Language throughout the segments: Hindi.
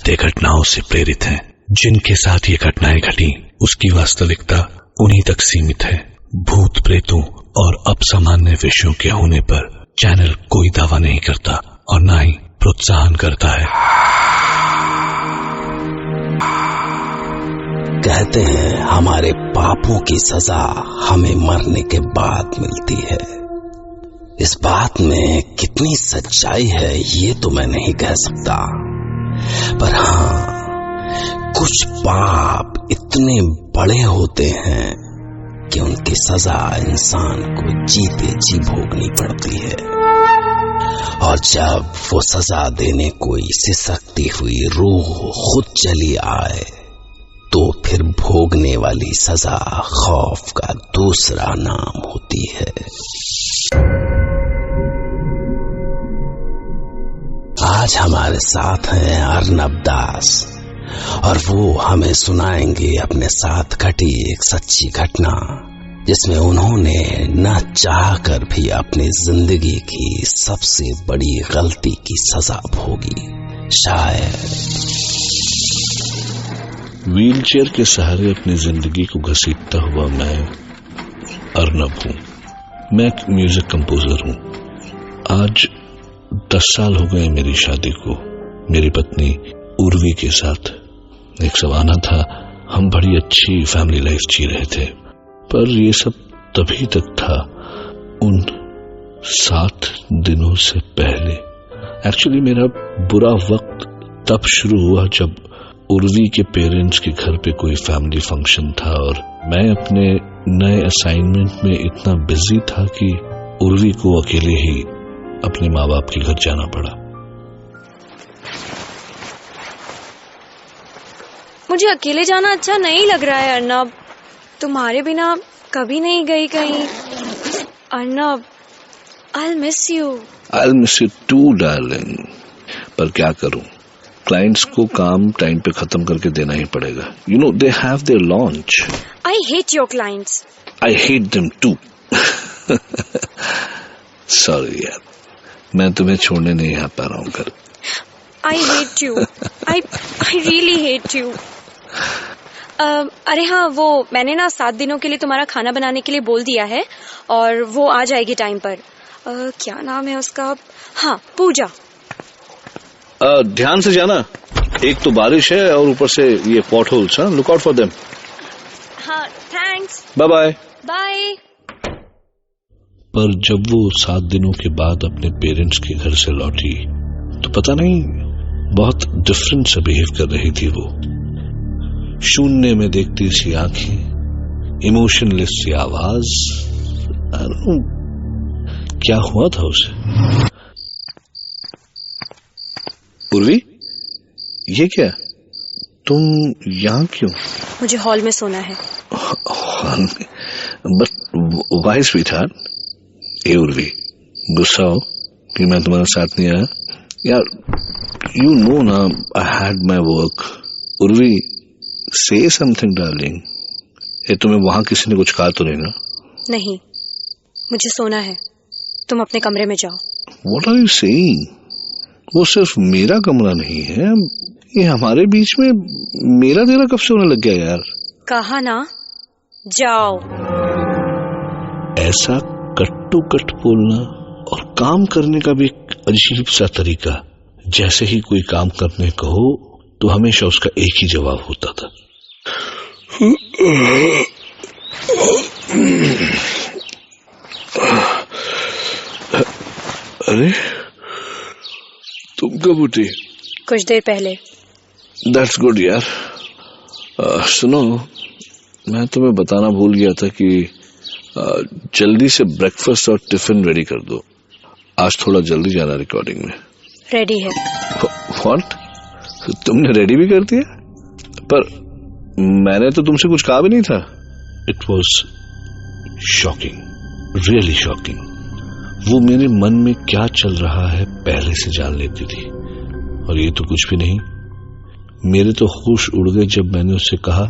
सत्य घटनाओं से प्रेरित हैं। जिनके साथ ये घटनाएं घटी उसकी वास्तविकता उन्हीं तक सीमित है। भूत प्रेतों और अपसामान्य विषयों के होने पर चैनल कोई दावा नहीं करता और न ही प्रोत्साहन करता है। कहते हैं हमारे पापों की सजा हमें मरने के बाद मिलती है। इस बात में कितनी सच्चाई है ये तो मैं नहीं कह सकता, पर हाँ, कुछ पाप इतने बड़े होते हैं कि उनकी सजा इंसान को जीते जी भोगनी पड़ती है। और जब वो सजा देने कोई सिसकती हुई रूह खुद चली आए तो फिर भोगने वाली सजा खौफ का दूसरा नाम होती है। आज हमारे साथ हैं अर्नब दास और वो हमें सुनाएंगे अपने साथ घटी एक सच्ची घटना, जिसमें उन्होंने न चाहकर भी अपनी जिंदगी की सबसे बड़ी गलती की सजा भोगी। शायद व्हीलचेयर के सहारे अपनी जिंदगी को घसीटता हुआ मैं अर्नब हूँ। मैं एक म्यूजिक कंपोजर हूँ। आज 10 साल हो गए मेरी शादी को। मेरी पत्नी उर्वी के साथ एक जमाना था, हम बड़ी अच्छी फैमिली लाइफ जी रहे थे। पर ये सब तभी तक था उन 7 दिनों से पहले। एक्चुअली मेरा बुरा वक्त तब शुरू हुआ जब उर्वी के पेरेंट्स के घर पे कोई फैमिली फंक्शन था और मैं अपने नए असाइनमेंट में इतना बिजी था कि उर्वी को अकेले ही अपने माँ बाप के घर जाना पड़ा। मुझे अकेले जाना अच्छा नहीं लग रहा है अर्नब। तुम्हारे बिना कभी नहीं गई कहीं। Arnab, I'll miss you. I'll miss you too, darling. पर क्या करूं, क्लाइंट्स को काम टाइम पे खत्म करके देना ही पड़ेगा। You know, they have their launch. I hate your clients. I hate them too. Sorry यार, मैं तुम्हें छोड़ने नहीं आ पा रहा हूँ घर। I hate you. I really hate you. अरे हाँ, वो मैंने ना 7 दिनों के लिए तुम्हारा खाना बनाने के लिए बोल दिया है और वो आ जाएगी टाइम पर। क्या नाम है उसका? हाँ, पूजा। ध्यान से जाना, एक तो बारिश है और ऊपर से ये पॉट होल्स। हाँ, लुक आउट फॉर देम। हाँ, थैंक्स। Bye bye. बाय। पर जब वो 7 दिनों के बाद अपने पेरेंट्स के घर से लौटी तो पता नहीं बहुत डिफरेंट सा बिहेव कर रही थी वो। शून्य में देखती सी आंखें, इमोशनलेस सी आवाज। क्या हुआ था उसे? उर्वी, ये क्या? तुम यहाँ क्यों? मुझे हॉल में सोना है। But why sweetheart? ए उर्वी, गुस्सा हो कि मैं तुम्हारे साथ नहीं आया? यार, यू नो ना, I had my work. Urvi, से समथिंग डार्लिंग। ये तुम्हें वहां किसी ने कुछ कहा तो नहीं ना? नहीं, मुझे सोना है। तुम अपने कमरे में जाओ। What are you saying? वो सिर्फ मेरा कमरा नहीं है, ये हमारे बीच में मेरा तेरा कब से होने लग गया यार? कहा ना, जाओ। ऐसा कट्टू कट बोलना और काम करने का भी एक अजीब सा तरीका। जैसे ही कोई काम करने कहो तो हमेशा उसका एक ही जवाब होता था। अरे, तुम कब उठी? कुछ देर पहले। That's good यार। सुनो, मैं तुम्हें बताना भूल गया था कि जल्दी से ब्रेकफास्ट और टिफिन रेडी कर दो। आज थोड़ा जल्दी जाना रिकॉर्डिंग में। रेडी है। व्हाट? तुमने रेडी भी कर दिया? पर मैंने तो तुमसे कुछ कहा भी नहीं था। It was shocking, really shocking. वो मेरे मन में क्या चल रहा है पहले से जान लेती थी। और ये तो कुछ भी नहीं, मेरे तो होश उड़ गए जब मैंने उससे कहा,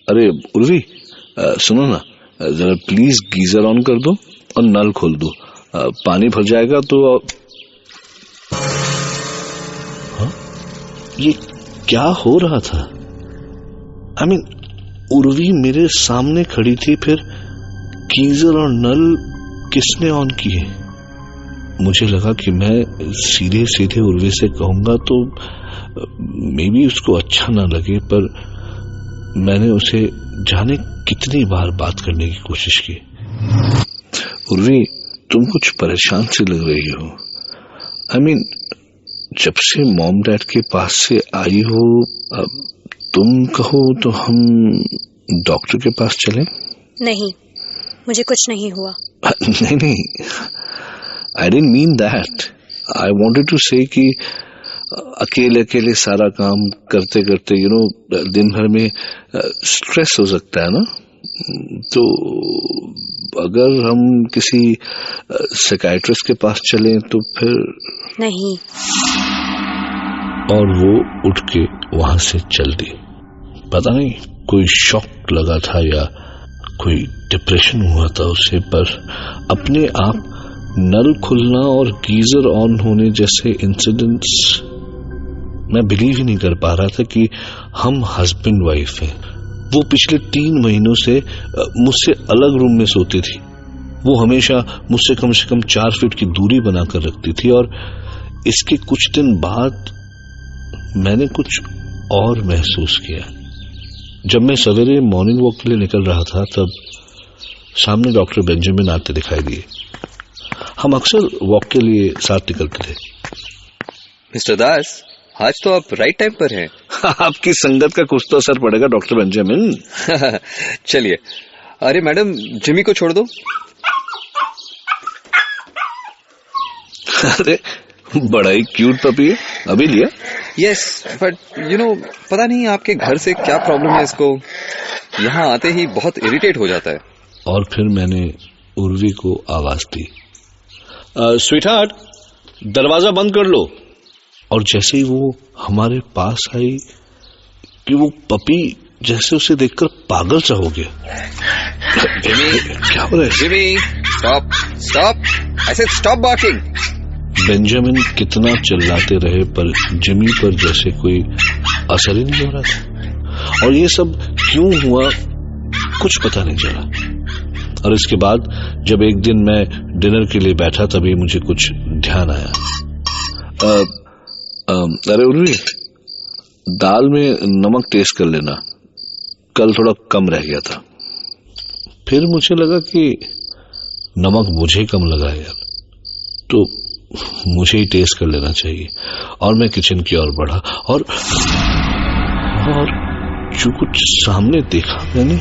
अरे उर्वी, सुनो ना, जरा प्लीज गीजर ऑन कर दो और नल खोल दो, पानी भर जाएगा तो। हाँ? ये क्या हो रहा था? I mean, उर्वी मेरे सामने खड़ी थी, फिर गीजर और नल किसने ऑन किए? मुझे लगा कि मैं सीधे सीधे उर्वी से कहूंगा तो मे बी उसको अच्छा ना लगे, पर मैंने उसे जाने कितनी बार बात करने की कोशिश की। उर्वी, तुम कुछ परेशान से लग रही हो। I mean, जब से मॉम डैड के पास से आई हो, अब तुम कहो तो हम डॉक्टर के पास चलें? नहीं, मुझे कुछ नहीं हुआ। नहीं, I didn't mean that. I wanted to say कि अकेले अकेले सारा काम करते करते दिन भर में स्ट्रेस हो सकता है ना, तो अगर हम किसी साइकियाट्रिस्ट के पास चलें तो फिर। नहीं। और वो उठ के वहां से चल दी। पता नहीं कोई शॉक लगा था या कोई डिप्रेशन हुआ था उसे, पर अपने आप नल खुलना और गीजर ऑन होने जैसे इंसिडेंट्स मैं बिलीव ही नहीं कर पा रहा था कि हम हस्बैंड वाइफ हैं। वो पिछले 3 महीनों से मुझसे अलग रूम में सोती थी। वो हमेशा मुझसे कम से कम 4 फीट की दूरी बनाकर रखती थी, और इसके कुछ दिन बाद मैंने कुछ और महसूस किया। जब मैं सवेरे मॉर्निंग वॉक के लिए निकल रहा था, तब सामने डॉक्टर बेंजामिन आते दिखाई दिए। हम अक्सर वॉक के लिए साथ निकलते थे। मिस्टर दास, आज तो आप राइट टाइम पर हैं। आपकी संगत का कुछ तो असर पड़ेगा डॉक्टर बेंजामिन। चलिए। अरे मैडम, जिमी को छोड़ दो। अरे बड़ा ही क्यूट पपी है, अभी लिया? यस, बट पता नहीं आपके घर से क्या प्रॉब्लम है इसको, यहाँ आते ही बहुत इरिटेट हो जाता है। और फिर मैंने उर्वी को आवाज दी, स्वीटहार्ट, दरवाजा बंद कर लो। और जैसे ही वो हमारे पास आई कि वो पपी जैसे उसे देखकर पागल सा हो गया। जिमी, क्या हो रहा है? Jimmy, stop stop, I said stop barking. Benjamin कितना चिल्लाते रहे, पर जिमी पर जैसे कोई असर ही नहीं हो रहा था। और ये सब क्यों हुआ कुछ पता नहीं चला। और इसके बाद जब एक दिन मैं डिनर के लिए बैठा, तभी मुझे कुछ ध्यान आया। अरे उर्वी, दाल में नमक टेस्ट कर लेना, कल थोड़ा कम रह गया था। फिर मुझे लगा कि नमक मुझे कम लगा यार, तो मुझे ही टेस्ट कर लेना चाहिए। और मैं किचन की ओर बढ़ा, और जो कुछ सामने देखा मैंने,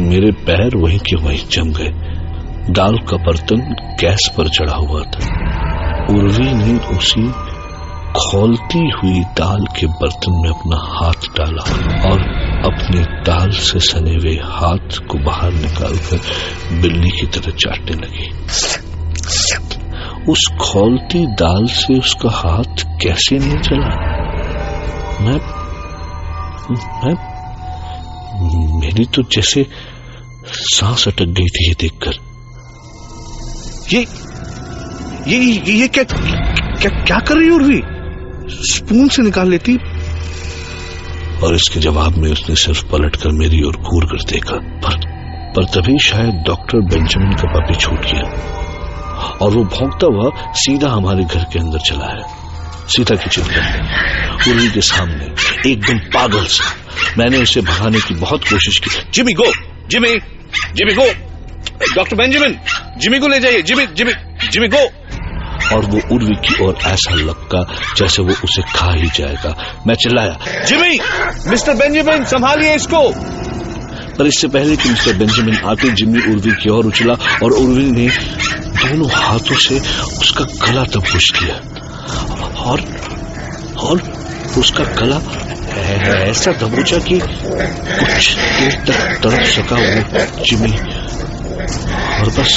मेरे पैर वहीं के वहीं जम गए। दाल का बर्तन गैस पर चढ़ा हुआ था। उर्वी ने उसी खौलती हुई दाल के बर्तन में अपना हाथ डाला और अपने दाल से सने हुए हाथ को बाहर निकालकर बिल्ली की तरह चाटने लगी। उस खौलती दाल से उसका हाथ कैसे नहीं चला? मेरी तो जैसे सांस अटक गई थी ये देखकर। ये क्या कर रही है उर्वी? स्पून से निकाल लेती। और इसके जवाब में उसने सिर्फ पलटकर मेरी ओर घूर कर देखा, पर तभी शायद डॉक्टर बेंजामिन का पपी छूट गया और वो भौंकता हुआ सीधा हमारे घर के अंदर चला है, सीधा किचन के अंदर, उर्वी के सामने, एकदम पागल सा। मैंने उसे भगाने की बहुत कोशिश की। जिमी गो, जिमी गो, डॉक्टर बेंजामिन, जिमी को ले जाइए, जिमी गो। और वो उर्वी की ओर ऐसा लपका जैसे वो उसे खा ही जाएगा। मैं चिल्लाया, जिमी, मिस्टर बेंजामिन, संभालिए इसको। पर इससे पहले कि मिस्टर बेंजामिन आते, जिमी उर्वी की ओर उछला और उर्वी ने दोनों हाथों से उसका गला दबोच लिया और उसका गला ऐसा दबोचा कि कुछ देर तक तड़प सका वो जिमी, और बस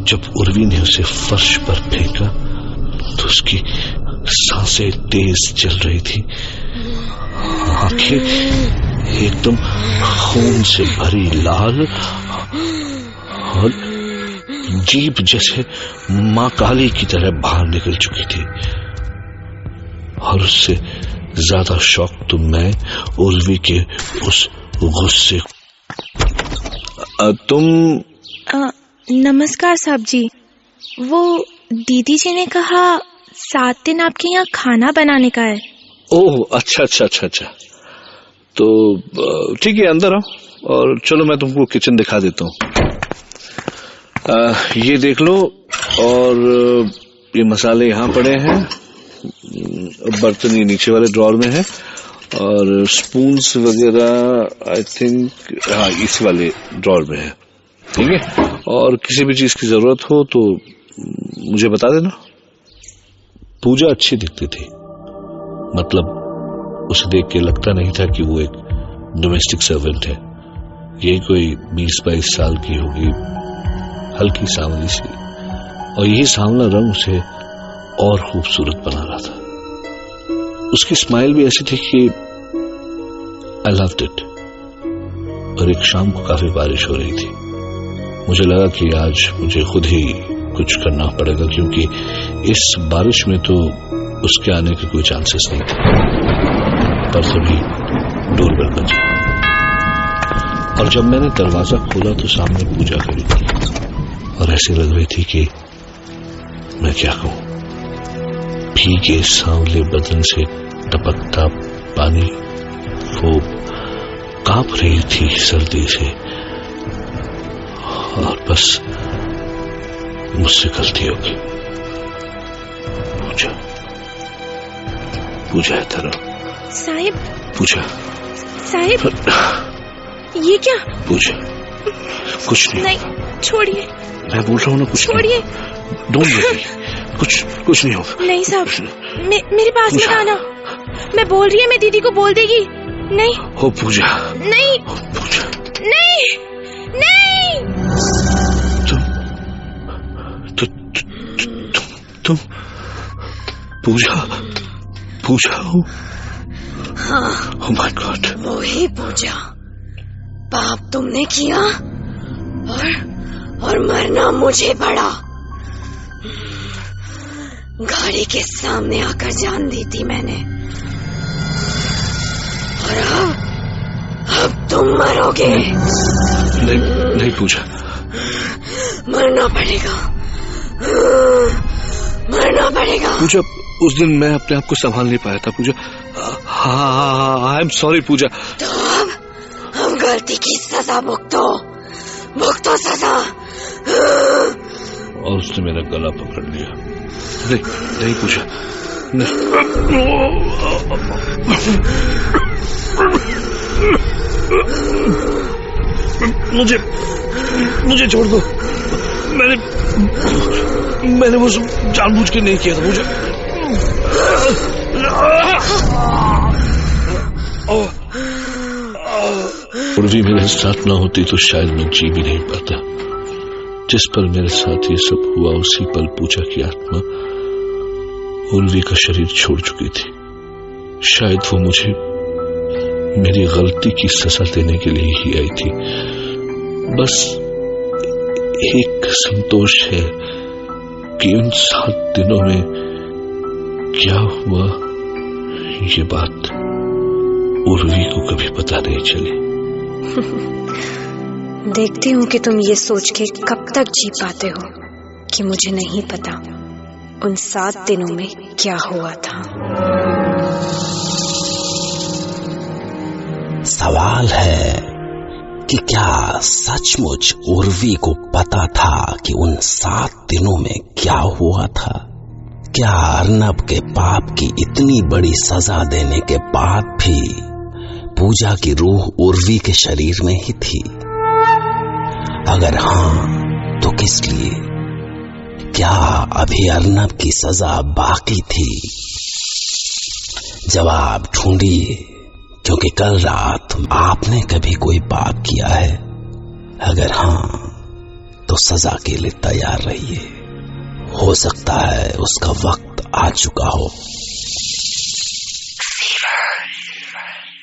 जब उर्वी ने उसे फर्श पर फेंका तो उसकी सांसें तेज चल रही थी, आंखें एकदम खून से भरी लाल और जीभ जैसे मां काली की तरह बाहर निकल चुकी थी। और उससे ज्यादा शौक तो मैं उर्वी के उस गुस्से। तुम नमस्कार साहब जी। वो दीदी जी ने कहा 7 दिन आपके यहाँ खाना बनाने का है। ओह अच्छा अच्छा अच्छा अच्छा, तो ठीक है, अंदर आओ और चलो मैं तुमको किचन दिखा देता हूँ। ये देख लो, और ये मसाले यहाँ पड़े हैं, बर्तन ये नीचे वाले ड्रॉर में है, और स्पून्स वगैरह आई थिंक हाँ इस वाले ड्रॉर में है, ठीक है। और किसी भी चीज की जरूरत हो तो मुझे बता देना। पूजा अच्छी दिखती थी, मतलब उसे देख के लगता नहीं था कि वो एक डोमेस्टिक सर्वेंट है। यही कोई 20-22 साल की होगी, हल्की सांवली सी, और यही सांवला रंग उसे और खूबसूरत बना रहा था। उसकी स्माइल भी ऐसी थी कि आई लव्ड इट। और एक शाम को काफी बारिश हो रही थी। मुझे लगा कि आज मुझे खुद ही कुछ करना पड़ेगा, क्योंकि इस बारिश में तो उसके आने के कोई चांसेस नहीं थे। पर तभी डोरबेल बजी, और जब मैंने दरवाजा खोला तो सामने पूजा खड़ी थी, और ऐसे लग रही थी कि मैं क्या कहूं, भीगे सांवले बदन से टपकता पानी, वो कांप रही थी सर्दी से, और बस मुझसे गलती होगी। पूजा, पूजा है तरह साहिब, पूजा साहिब, ये क्या? पूजा कुछ नहीं, छोड़िए, मैं बोल रहा हूँ ना, कुछ छोड़िए, डोंट वरी, कुछ नहीं होगा। नहीं साहब, मेरे पास मत आना। मैं बोल रही है, मैं दीदी को बोल देगी। नहीं हो पूजा, नहीं हो पूजा, नहीं नहीं। तुम पूजा हो? हाँ, ओह माय गॉड, वही पूजा। पाप तुमने किया और मरना मुझे पड़ा। गाड़ी के सामने आकर जान दी थी मैंने, और अब तुम मरोगे। नहीं पूजा, मरना पड़ेगा, मरना पड़ेगा। पूजा, उस दिन मैं अपने आप को संभाल नहीं पाया था पूजा। हाँ, आई एम सॉरी पूजा। तो अब गलती की सजा भुगतो सजा। और उसने मेरा गला पकड़ लिया। नहीं पूजा, मुझे छोड़ दो। मैंने वो सब जानबूझ के नहीं किया था पूजा। उर्वी मेरे साथ ना होती तो शायद मैं जी भी नहीं पाता। जिस पर मेरे साथ ये सब हुआ उसी पल पूजा की आत्मा उर्वी का शरीर छोड़ चुकी थी। शायद वो मुझे मेरी गलती की सजा देने के लिए ही आई थी। बस एक संतोष है कि उन 7 दिनों में क्या हुआ ये बात उर्वी को कभी पता नहीं चली। देखती हूँ कि तुम ये सोच के कब तक जी पाते हो कि मुझे नहीं पता उन 7 दिनों में क्या हुआ था। सवाल है कि क्या सचमुच उर्वी को पता था कि उन 7 दिनों में क्या हुआ था? क्या अर्नब के पाप की इतनी बड़ी सजा देने के बाद भी पूजा की रूह उर्वी के शरीर में ही थी? अगर हाँ, तो किस लिए? क्या अभी अर्नब की सजा बाकी थी? जवाब ढूंढिए, क्योंकि कल रात आपने कभी कोई पाप किया है? अगर हाँ, तो सजा के लिए तैयार रहिए। हो सकता है उसका वक्त आ चुका हो। 5